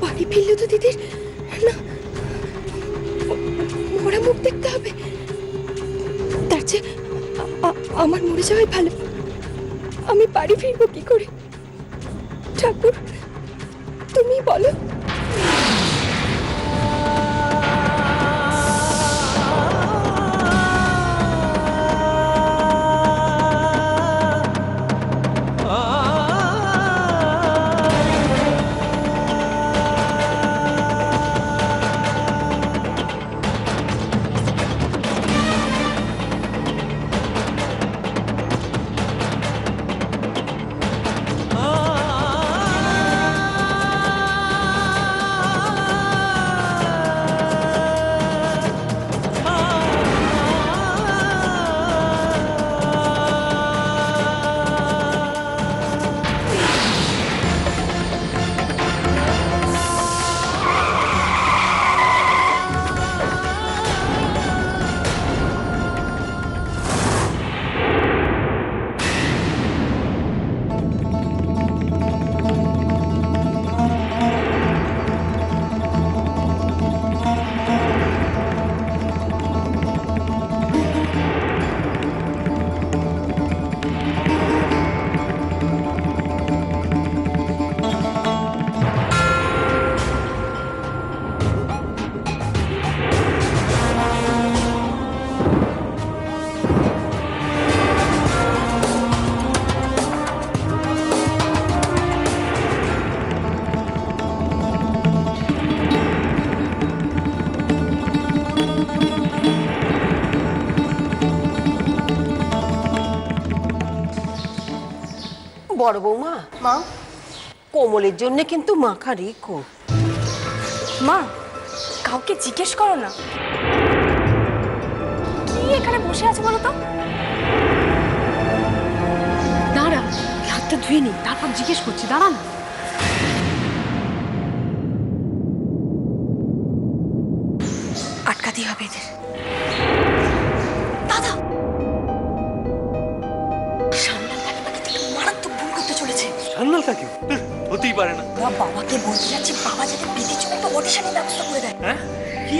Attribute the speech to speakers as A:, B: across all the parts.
A: বাড়ি ফিরলে তো দিদির না মরা মুখ দেখতে হবে, তার চেয়ে আমার মরে যাওয়াই ভালো। আমি বাড়ি ফিরবো কি করে? ঠাকুর তুমি বলো।
B: বড় বৌমা,
A: মা
B: কোমলের জন্য কিন্তু মাখা রেখো।
A: মা কাউকে জিজ্ঞেস করো না কি এখানে বসে আছে বলো তো।
C: দাঁড়া, হাতটা ধুয়ে নি, তারপর জিজ্ঞেস করছি। দাঁড়া না।
A: আটকাতেই হবে এদের। দাদা সান্নাল কাকিমাকে থেকে মারাত্মক ভুল করতে চলেছে।
D: সান্নাল কাকি হতেই পারে না।
A: ওরা বাবাকে বলতে যাচ্ছে বাবা যাতে বিধির জন্য একটা অডিশনের ব্যবস্থা করে দেয়।
D: হ্যাঁ কি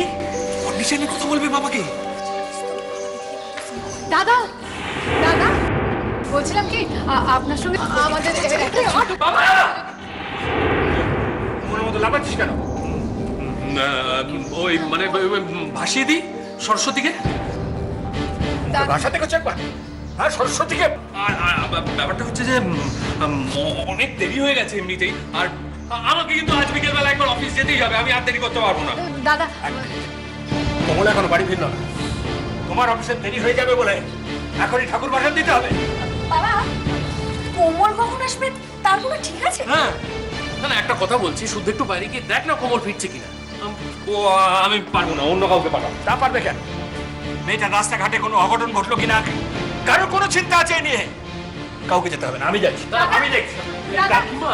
D: অডিশনে কথা বলবে বাবাকে?
C: দাদা, দাদা বলছিলাম কি আপনার সঙ্গে আমাদের
D: মনের মতো লাফাচ্ছিস কেন? ওই মানে ভাসিয়ে দিই সরস্বতীকে। ভাষাতে করছে একবার। হ্যাঁ সরস্বতীকে। ব্যাপারটা হচ্ছে যে অনেক দেরি হয়ে গেছে এমনিতেই, আর আমাকে কিন্তু আজ বিকেলবেলা একবার অফিস যেতেই হবে। আমি আর দেরি করতে পারবো না।
C: দাদা
D: কমলা এখনো বাড়ি ফিরল না। তোমার অফিসে দেরি হয়ে যাবে বলে এখনই ঠাকুর বাসন দিতে হবে।
A: বাবা কোমল কখন আসবে তার কোনো ঠিক আছে?
E: হ্যাঁ না না, একটা কথা বলছি, শুধু একটু বাইরে গিয়ে দেখ না কোমল ফিরছে কিনা।
D: আমি পারবো না, অন্য কাউকে পাঠাও। তা পারবে কেন? মেয়েটা রাস্তাঘাটে কোনো অঘটন ঘটলো কিনা কারো কোনো চিন্তা আছে এ নিয়ে? কাউকে যেতে হবে না, আমি যাচ্ছি। আমি দেখছি।
E: কাকিমা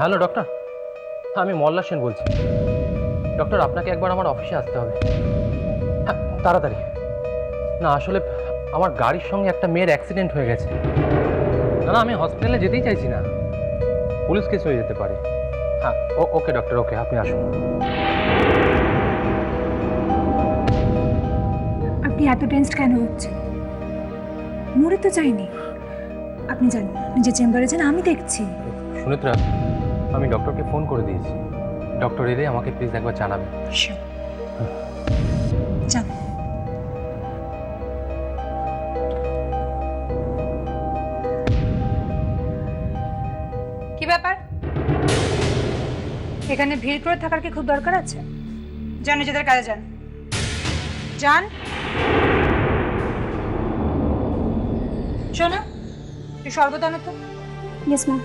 F: হ্যালো ডক্টর, আমি মল্লা সেন বলছি। ডক্টর আপনাকে একবার আমার অফিসে আসতে হবে। হ্যাঁ তাড়াতাড়ি। না আসলে আমার গাড়ির সঙ্গে একটা মেয়ের অ্যাক্সিডেন্ট হয়ে গেছে। না না, আমি হসপিটালে যেতেই চাইছি না, পুলিশ কেস হয়ে যেতে পারে। হ্যাঁ ওকে ডক্টর, ওকে, আপনি আসুন।
G: আপনি এত টেন্সড কেন হচ্ছেন? মরে তো যায়নি। আপনি যান, নিজের চেম্বারে যান, আমি দেখছি।
F: সুনেত্রা, আমি ডক্টরকে ফোন করে দিয়েছি। ডক্টর এলে আমাকে প্লিজ একবার জানাবেন।
G: Sure. যান। কি ব্যাপার? এখানে ভিড় করে থাকার কি খুব দরকার আছে? যান, নিজেদের কাজে যান। যান। শোনো, একটু শরবত আনো তো।
A: Yes ma'am.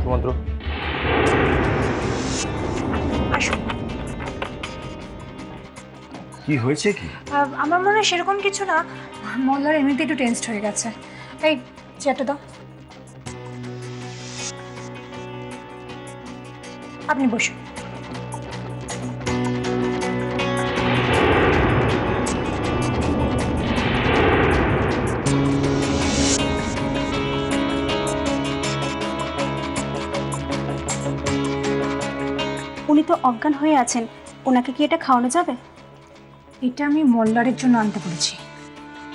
F: সুমন্ত্র,
G: আসুন।
H: কি হয়েছে কি?
G: আমার মনে হয় সেরকম কিছু না, মল্লার এমনিতে একটু টেন্সড হয়ে গেছে। এই চেয়ারটা দাও। আপনি বসুন।
A: উনি তো অজ্ঞান হয়ে আছেন, ওনাকে কি এটা খাওয়ানো যাবে?
G: এটা আমি মল্লারের জন্য আনতে বলেছি,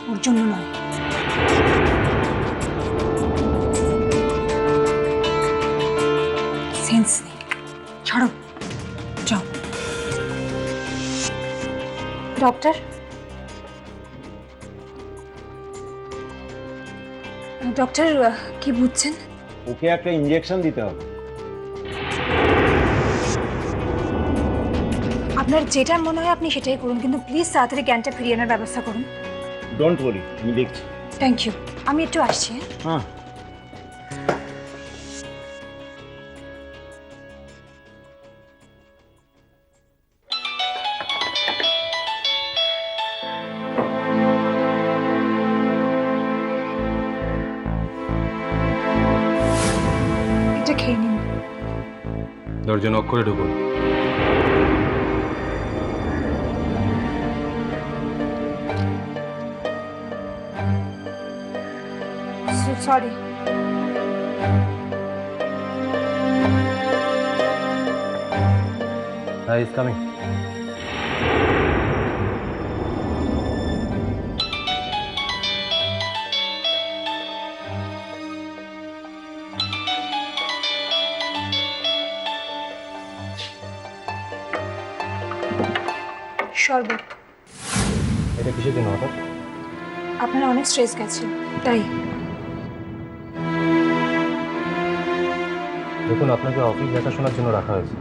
G: ওর জন্য নয়। সেন্স নেই, ছাড়ো, যাও। ডক্টর, ডক্টর কি বুঝছেন?
H: ওকে একটা ইনজেকশন দিতে হবে।
G: আপনার যেটা মনে হয় আপনি সেটাই করুন, কিন্তু প্লিজ তাড়াতাড়ি জ্ঞানটা ফিরিয়ে আনার ব্যবস্থা করুন।
H: ডোন্ট ওয়ারি, আমি দেখছি।
G: থ্যাংক ইউ, আমি একটু আসছি।
H: হ্যাঁ।
G: এটা খেয়ে নিন।
F: দরজা নক করে ঢুকুন।
G: সরি।
F: Is coming.
G: শরবত।
F: এটা কিসের জন্য হঠাৎ?
G: আপনার অনেক স্ট্রেস গেছে তাই।
F: দেখুন, আপনাকে অফিস দেখাশোনার জন্য রাখা হয়েছে,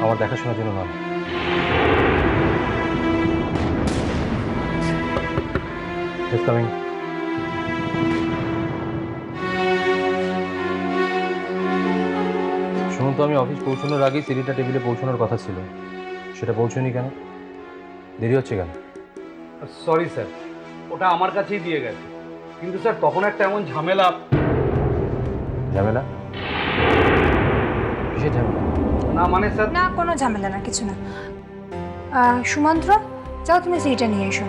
F: আমার দেখাশোনার জন্য নয়। Is coming. শুনুন তো, আমি অফিস পৌঁছানোর আগেই সিঁড়িটা টেবিলে পৌঁছানোর কথা ছিল, সেটা পৌঁছয়নি কেন? দেরি হচ্ছে কেন?
I: সরি স্যার, ওটা আমার কাছেই দিয়ে গেছে, কিন্তু স্যার তখন একটা এমন ঝামেলা।
F: ঝামেলা? কিসের ঝামেলা?
I: না মানে স্যার,
G: না, কোনো ঝামেলা না, কিছু না। সুমন্ত্র, যাও তুমি সিঁড়িটা নিয়ে এসো।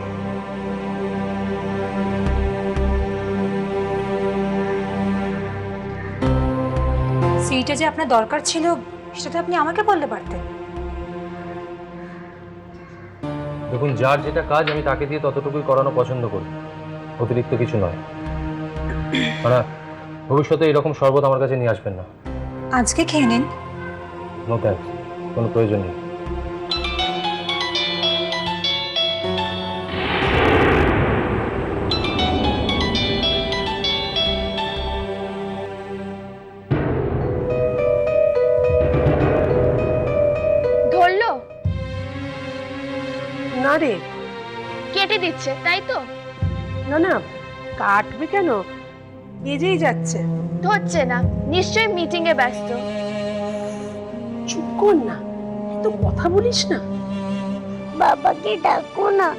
G: সিঁড়িটা যে আপনার দরকার ছিল সেটা আপনি আমাকে বলতে পারতেন।
F: দেখুন, যার যেটা কাজ আমি তাকে দিয়ে ততটুকুই করানো পছন্দ করি, অতিরিক্ত কিছু নয়। ভবিষ্যতে এরকম শরবত আমার কাছে নিয়ে আসবেন না।
G: আজকে খেয়ে নিন।
F: নো থ্যাঙ্কস, কোনো প্রয়োজন নেই।
A: ধরলো?
B: না রে,
A: কেটে দিচ্ছে তাই তো?
B: না না, কাটবে কেন, বেজেই যাচ্ছে।
A: ধরছে না, নিশ্চয়ই মিটিং এ ব্যস্ত।
B: চুপ কর না, তো কথা বলিস না।
J: বাবাকে ডাকো না,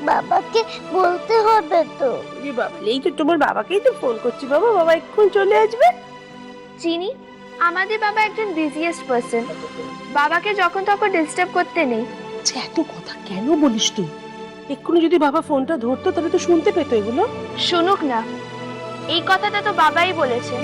J: বাবাকে বলতে হবে তো।
B: বাবা, এই তো তোমার বাবাকেই তো ফোন করছি বাবা, বাবা এক্ষুনি চলে আসবে।
A: চিনি, আমাদের বাবা একজন বিজিয়েস্ট পার্সন, বাবাকে যখন তখন ডিস্টার্ব করতে নেই।
B: আচ্ছা, এত কথা কেন বলিস তুই? এক্ষুনি যদি বাবা ফোনটা ধরতো তাহলে তো শুনতে পেতো এগুলো।
A: শুনুক না, এই কথাটা তো বাবাই বলেছে।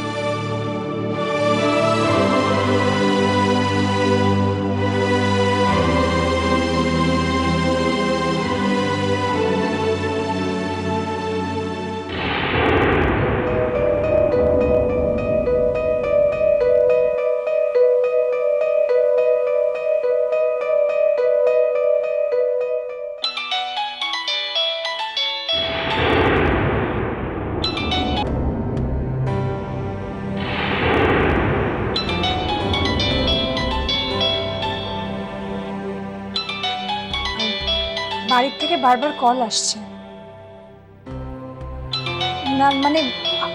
G: বাড়ির থেকে বারবার কল আসছে। না মানে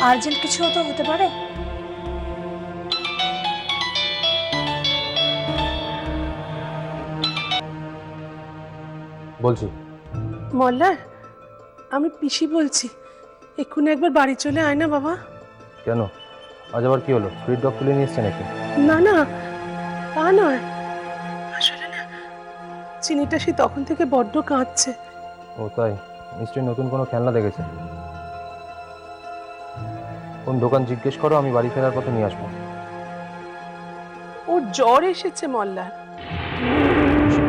G: আর্জেন্ট কিছু তো হতে পারে।
F: বলছি।
B: মল্লার, আমি পিসি বলছি, এক্ষুনি একবার বাড়ি চলে আয় না বাবা।
F: কেন, আজ আবার কি হলো? স্পিড ডগ তুলে নিয়ে এসছে নাকি?
B: না না, তা নয়, আসলে না, চিনিটা সে তখন থেকে বড্ড কাঁদছে।
F: ও তাই? নিশ্চয়ই নতুন কোনো খেলনা দেখেছে। কোন দোকান জিজ্ঞেস করো, আমি বাড়ি ফেরার পথে নিয়ে আসবো।
B: ওর জ্বর এসেছে মল্লার।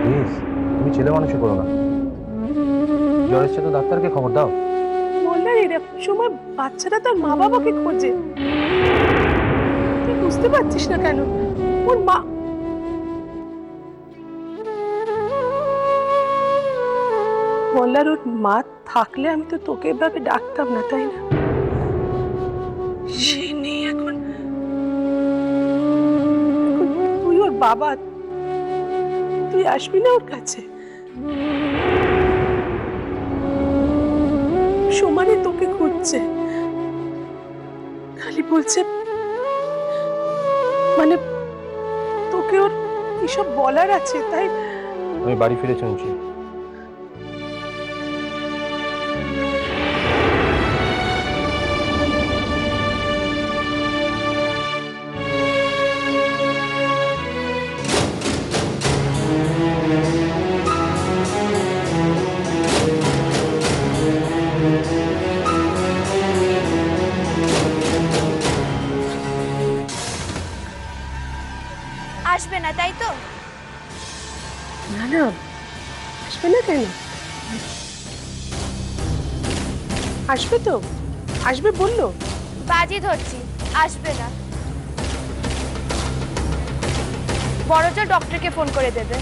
F: প্লিজ, তুমি ছেলে মানুষই করো না। জ্বর এসছে তো ডাক্তারকে খবর দাও।
B: মল্লার, এরকম সময় বাচ্চারা তার মা বাবাকে খোঁজে, তুই বুঝতে পারছিস না কেন? ওর মা, মল্লার, ওর মা থাকলে আমি তো তোকে এভাবে ডাকতাম না, তাই না? সে নেই এখন, এখন তুই ওর বাবা, তুই আসবি না ওর কাছে? সমানে তোকে খুঁজছে, খালি বলছে, মানে তোকে ওর এসব বলার আছে, তাই।
F: আমি বাড়ি ফিরে শুনছি।
A: আসবে না তাই তো?
B: না না, আসবে না কেন? আসবে তো, আসবে বললো।
A: বাজি ধরছি, আসবে না। বড়জোর ডক্টরকে ফোন করে দেবে।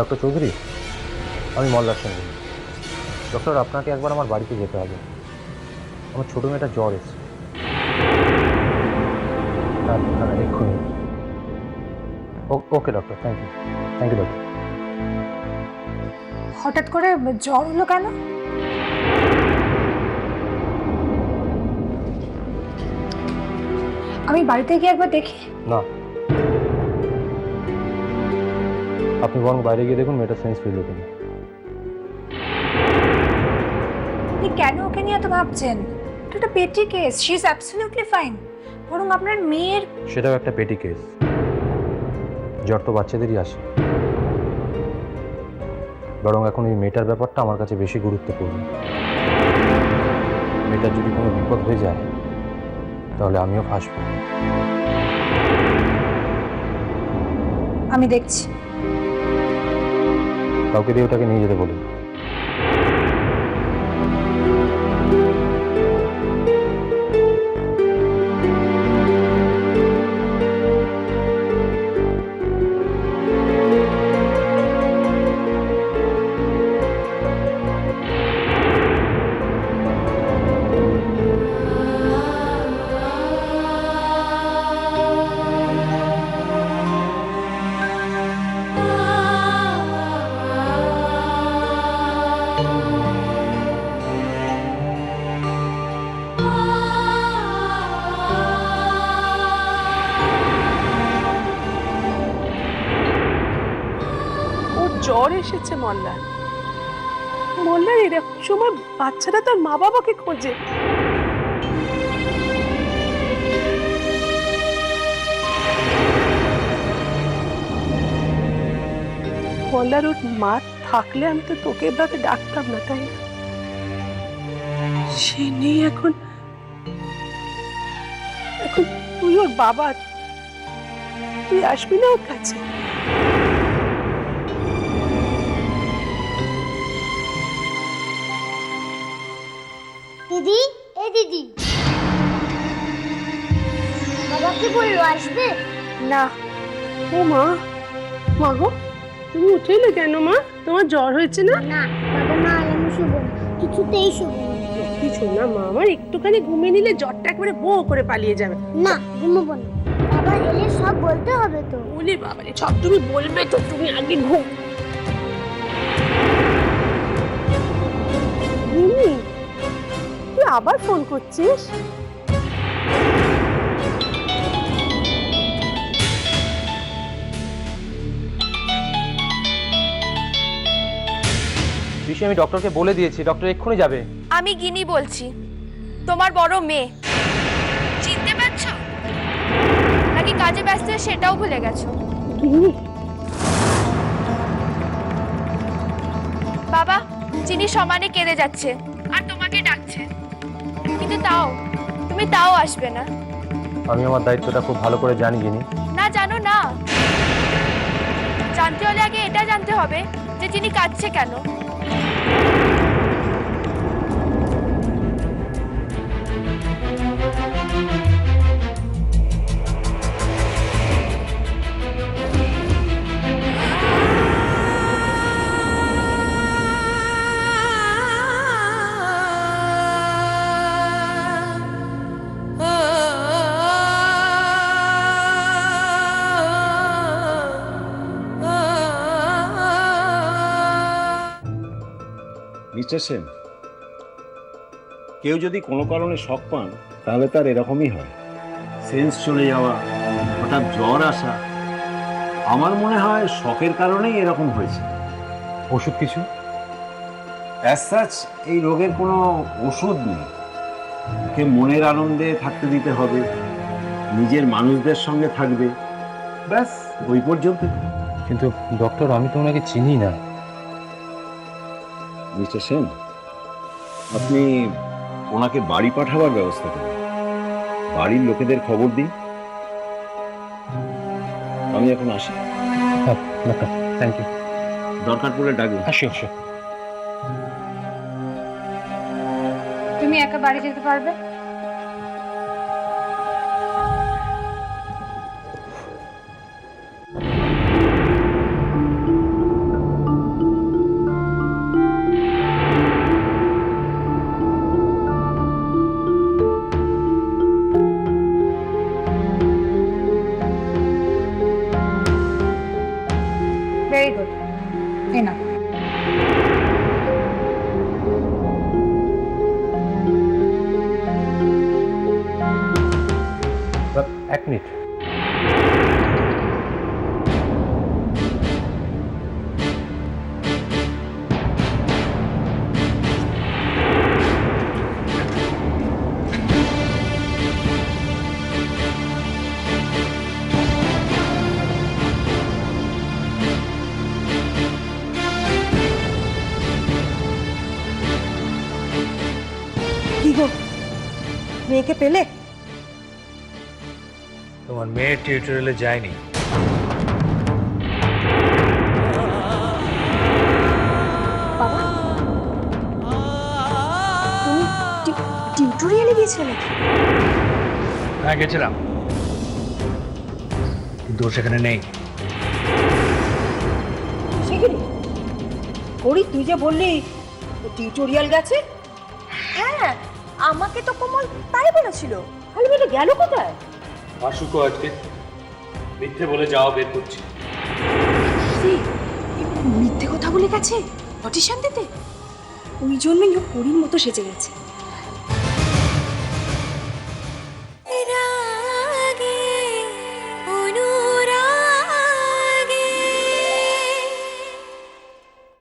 F: ডক্টর চৌধুরী, আমি মল্লার সঙ্গে। ডক্টর, আপনাকে একবার আমার বাড়িতে যেতে হবে। আমার ছোটো মেয়েটা জ্বর এসেছে। হ্যাঁ, এক্ষুনি। ওকে ডক্টর, থ্যাংক ইউ ডক্টর।
G: হঠাৎ করে জ্বর হলো কেন? আমি বাড়িতে গিয়ে একবার দেখি।
F: না, আপনি বরং বাইরে গিয়ে দেখুন মেয়েটা সেন্স ফিরল কিনা।
G: আপনি কেন ওকে নিয়ে এত ভাবছেন? এটা একটা পেটি case, she is absolutely fine. বরং আপনার মেয়ের,
F: সেটাও একটা পেটি কেস। জ্বর তো বাচ্চাদেরই আসে। বরং এখন এই মেয়েটার ব্যাপারটা আমার কাছে বেশি গুরুত্বপূর্ণ। মেয়েটার যদি কোনো বিপদ হয়ে যায় তাহলে আমিও ফাঁসবো।
G: আমি দেখছি।
F: কাউকে দিয়ে ওটাকে নিয়ে যেতে বলুন।
B: ওর জ্বর এসেছে মল্লার। মল্লার এরকম সময় বাচ্চারা তার মা বাবাকে খোঁজে। মল্লার ওর মা থাকলে আমি তো তোকে এভাবে ডাকতাম না, তাই না? সে নেই এখন। এখন তুই ওর বাবা, তুই আসবি না ওর কাছে?
J: দিদি, এ দিদি, বাবা কি বললো, আসবে?
B: না। ও মা, মা গো, তুমি উঠে এলে কেন মা? তোমার জ্বর হয়েছে না?
J: না বাবা, না আমি শুবো না, কিছুতেই শুবো না।
B: কিছু না মা, আমার একটুখানি ঘুমিয়ে নিলে জ্বরটা একবারে বো করে পালিয়ে যাবে।
J: না ঘুমোবো না, বাবা এলে সব বলতে হবে তো।
B: বলি বাবারে, সব তুমি বলবে তো, তুমি আগে ঘুম। মিমি, তুই আবার ফোন করছিস?
F: পিসি, আমি ডক্টরকে বলে দিয়েছি, ডক্টর এক্ষুনি যাবে।
A: আমি গিনি বলছি, তোমার বড় মেয়ে। চিনতে পারছো নাকি কাজে ব্যস্ত সেটাও ভুলে গেছো?
B: গিনি?
A: বাবা, চিনি সমানে কেঁদে যাচ্ছে আর তোমাকে ডাকছে, কিন্তু তুমি তাও আসবে না।
F: আমি আমার দায়িত্বটা খুব ভালো করে জানি গিনি।
A: না জানো না, জানতে হলে আগে এটা জানতে হবে যে চিনি কাঁদছে কেন।
H: মিস্টার সেন, কেউ যদি কোনো কারণে শক পান তাহলে তার এরকমই হয়। সেন্স চলে যাওয়া, হঠাৎ জ্বর আসা। আমার মনে হয় শকের কারণেই এরকম হয়েছে।
F: ওষুধ কিছু?
H: অ্যাজ সাচ এই রোগের কোনো ওষুধ নেই। ওকে মনের আনন্দে থাকতে দিতে হবে, নিজের মানুষদের সঙ্গে থাকবে, ব্যাস ওই পর্যন্ত।
F: কিন্তু ডক্টর, আমি তো ওনাকে চিনি না।
H: মিস্টার সেন, আপনি ওনাকে বাড়ি পাঠাবার ব্যবস্থা করুন, বাড়ির লোকেদের খবর দিন। আমি এখন আসি।
F: হ্যাঁ ডাক্তার, থ্যাংক ইউ।
H: দরকার পড়লে ডাকবেন।
F: আসি আসি।
C: তুমি একা বাড়ি যেতে পারবে?
G: Very good. এই না,
F: এক মিনিট।
B: কি গো, মেয়েকে পেলে?
I: তোমার মেয়ে টিউটোরিয়ালে যায়নি।
A: বাবা তুমি টিউটোরিয়ালে গিয়েছিলে নাকি?
I: হ্যাঁ গেছিলাম, কিন্তু ও সেখানে নেই।
K: করি তুই যে বললি টিউটোরিয়াল গেছে। হ্যাঁ আমাকে তো কোমল তাই বলেছিল, খালি বলে গেল কোথায়?
I: আসুক আজকে, মিথ্যে বলে যাওয়া বের করছি।
A: মিথ্যে কথা বলে গেছে অটিশন দিতে, ওই জন্যই ও পরীর মতো সেজে গেছে।